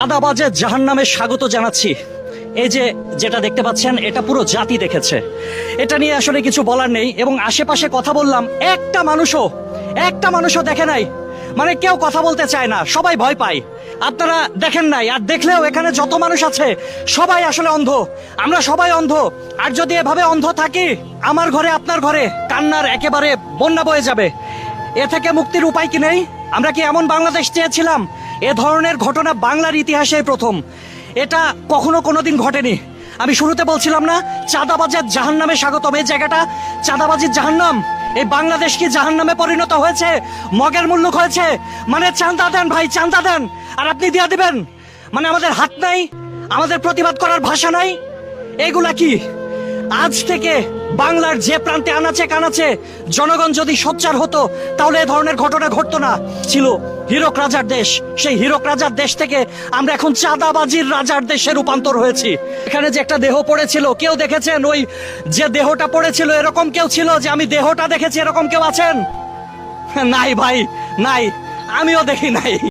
চাঁদাবাজের জাহান্নামে স্বাগত জানাচ্ছি। এই যে যেটা দেখতে পাচ্ছেন এটা পুরো জাতি দেখেছে, এটা নিয়ে আসলে কিছু বলার নেই। এবং আশেপাশে কথা বললাম, একটা মানুষও দেখে নাই, মানে কেউ কথা বলতে চায় না, সবাই ভয় পায়। আপনারা দেখেন নাই, আর দেখলেও এখানে যত মানুষ আছে সবাই আসলে অন্ধ, আমরা সবাই অন্ধ। আর যদি এভাবে অন্ধ থাকি, আমার ঘরে আপনার ঘরে কান্নার একেবারে বন্যা বয়ে যাবে। এ থেকে মুক্তির উপায় কি নেই? আমরা কি এমন বাংলাদেশ চেয়েছিলাম? এ ধরনের ঘটনা বাংলার ইতিহাসে প্রথম, এটা কখনো কোনোদিন ঘটেনি। আমি শুরুতে বলছিলাম না, চাঁদাবাজের জাহান্নামে স্বাগতম। এই জায়গাটা চাঁদাবাজির জাহান্নাম। এই বাংলাদেশ কি জাহান্নামে পরিণত হয়েছে, মগের মুল্লুক হয়েছে? মানে চাঁদা দেন ভাই, চাঁদা দেন, আর আপনি দিয়ে দিবেন। মানে আমাদের হাত নাই, আমাদের প্রতিবাদ করার ভাষা নাই, এগুলা কি? আজ থেকে বাংলার যে প্রান্তে আনাচে কানাচে জনগণ যদি সোচ্চার হতো, তাহলে এ ধরনের ঘটনা ঘটতো না। ছিল হীরক রাজার দেশ, সেই হীরক রাজার দেশ থেকে আমরা এখন চাঁদাবাজির রাজার দেশে রূপান্তর হয়েছি। এখানে যে একটা দেহ পড়েছিল, কেউ দেখেছেন? ওই যে দেহটা পড়েছিল, এরকম কেউ ছিল যে আমি দেহটা দেখেছি, এরকম কেউ আছেন? নাই ভাই, নাই, আমিও দেখি নাই।